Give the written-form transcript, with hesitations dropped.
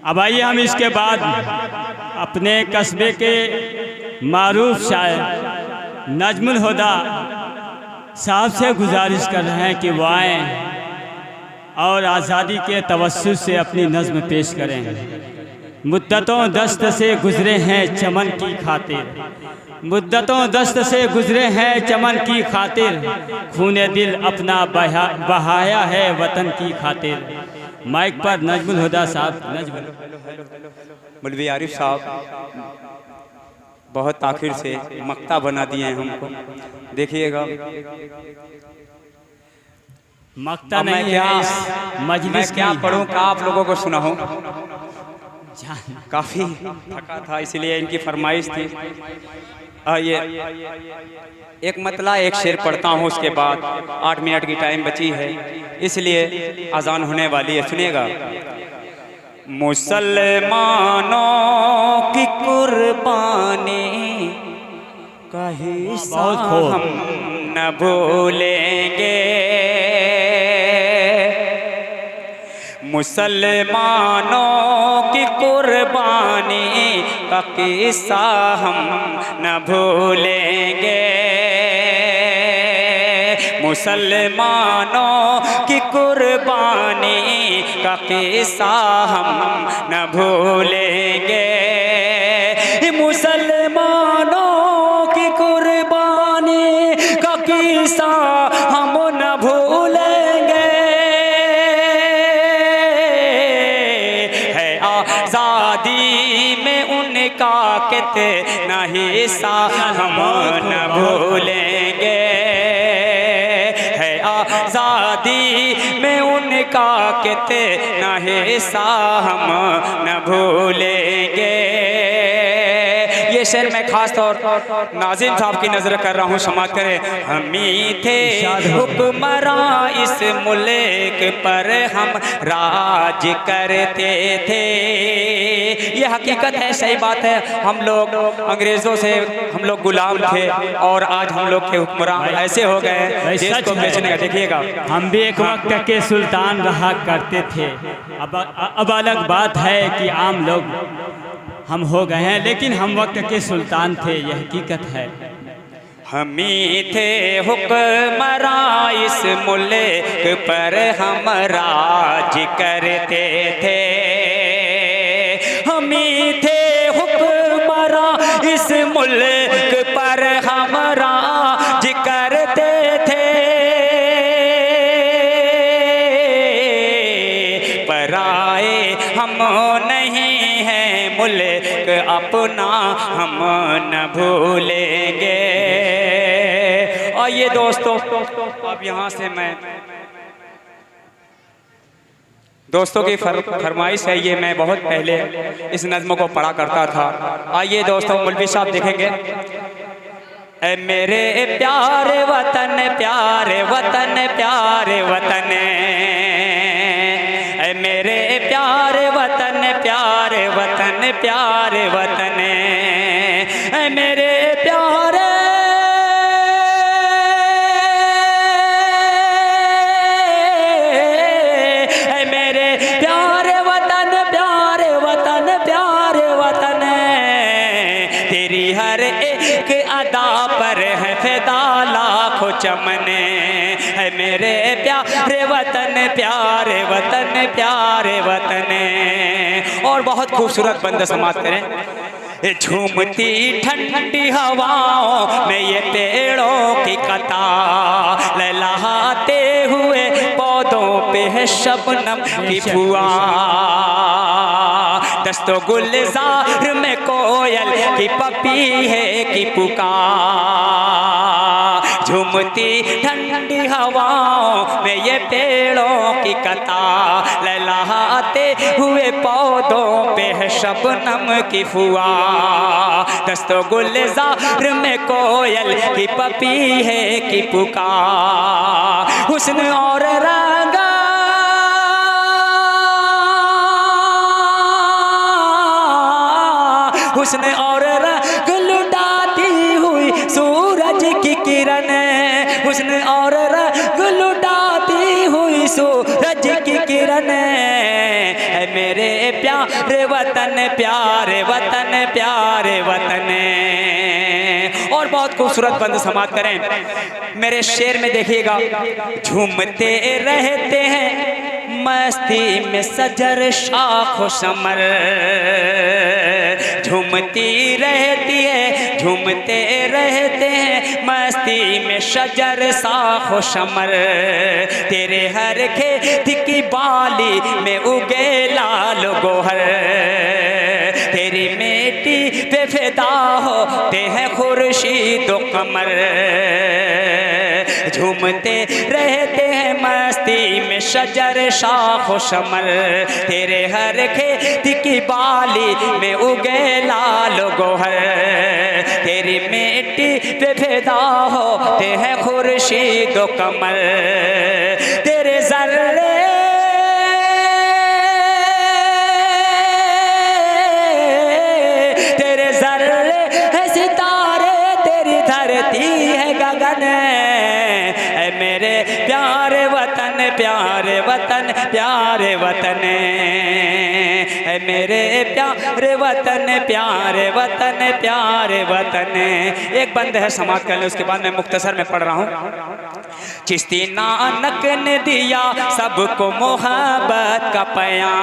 अब आइए हम इसके बाद अपने कस्बे के मारूफ शायर नजमुल हुदा साहब से गुजारिश कर रहे हैं कि वो आएँ और आज़ादी के तवस्सुल से अपनी नज़्म पेश करें। मुद्दतों दस्त से गुज़रे हैं चमन की खातिर, मुद्दतों दस्त से गुज़रे हैं चमन की खातिर, खूने दिल अपना बहाया है वतन की खातिर। माइक पर नजमुल हुदा साहब। मौलवी आरिफ साहब बहुत आखिर से मक्ता बना दिए हैं हमको, देखिएगा। मक्ता नहीं है इस मजलिस क्या पढ़ूं, का आप लोगों को सुनाऊं। काफ़ी थका था इसलिए इनकी फरमाइश थी। ये एक मतला एक शेर पढ़ता हूँ, उसके बाद 8 मिनट की टाइम बची है, इसलिए अजान होने वाली है, सुनिएगा। मुसलमानों की कुर्बानी का हिस्सा हम न भूलेंगे, मुसलमानों की कुर्बानी का किस्सा हम न भूलेंगे, मुसलमानों की कुर्बानी का किस्सा हम न भूलेंगे, मुसलमानों की कुर्बानी का किस्सा हम न भूलेंगे। है आज़ादी में उनका कितना हिस्सा हम न भूलेंगे, आज़ादी में उनका कितना हिस्सा हम न भूलेंगे। ये शेर मैं खास तौर नाज़िम साहब की नज़र कर रहा हूँ, समाज करें। हम ही थे हुक्मरां इस मुल्क पर, हम राज करते थे। ये हकीकत है, सही बात है। हम लोग अंग्रेज़ों से हम लोग गुलाम थे और आज हम लोग के हुक्मरां ऐसे हो गए देश को बेचने का। देखिएगा, हम भी एक वक्त के सुल्तान रहा करते थे। अब अलग बात है कि आम लोग हम हो गए हैं, लेकिन हम वक्त के सुल्तान थे, यह हकीकत है। हम ही थे हुक्मरां इस मुल्क पर, हम राज करते थे। हम ही थे हुक्मरां इस मुल्क पर, हम राज करते थे। पराए हम नहीं हैं, मुल्क अपना हम न भूलेंगे। आइए दोस्तों, अब यहाँ से मैं दोस्तों की फरमाइश है, ये मैं बहुत पहले इस नज़्म को पढ़ा करता था। आइए दोस्तों, मौलवी साहब देखेंगे। ऐ मेरे प्यारे वतन, प्यारे वतन, प्यारे वतन, ऐ मेरे प्यारे वतन, प्यारे वतन, प्यारे वतन, ऐ मेरे प्यारे, ऐ मेरे प्यारे वतन, प्यारे वतन, प्यारे वतन, तेरी हर एक अदा पर है फिदा लाखों चमने। है मेरे प्यारे वतन, प्यारे वतन, प्यारे वतन। और बहुत खूबसूरत बंद समाप्त करें। झूमती ठंडी हवाओं में ये पेड़ों की कतार, लहलाते हुए पौधों पे है शबनम की फुआर, दस्तो गुलजार में कोयल की पपीहे की पुकार। झूमती ठंडी हवाओं में ये पेड़ों की कतार, लहलाते हुए पौधों पे है शबनम की फुआर, दस्तो गुलजार में कोयल की पपीहे की पुकार। हुस्न और रंगा हुस्न और रंग लुटाती हुई सूरज की किरण, हुस्न और रंग लुटाती हुई सूरज की किरण, है मेरे प्यारे वतन, प्यारे वतन, प्यारे वतन। और बहुत खूबसूरत बंद समाप्त करें। मेरे शेर में देखिएगा, झूमते रहते हैं मस्ती में सजर शाख समर, झूमती रहती है, झूमते रहते हैं मस्ती में शजर साख शमर। तेरे हर खेत की बाली में उगे लाल गोहर, तेरी मिट्टी पे फिदा होते हैं खुर्शीद व कमर। झूमते रहते हैं मस्ती में शजर शाख शमर, तेरे हर खेत की बाली में उगे लाल गोहर, तेरी मिट्टी पे फिदा होते हैं खुर्शीद व कमर। तेरे जर्रे धरती है गगन, है मेरे प्यारे वतन, प्यारे वतन, प्यारे वतन, है मेरे प्यारे वतन, प्यारे वतन, प्यारे वतन। एक बंद है समाप्त कर ले, उसके बाद मैं मुख्तसर में पढ़ रहा हूँ। चिश्ती नानक ने दिया सबको मोहब्बत का पैगाम,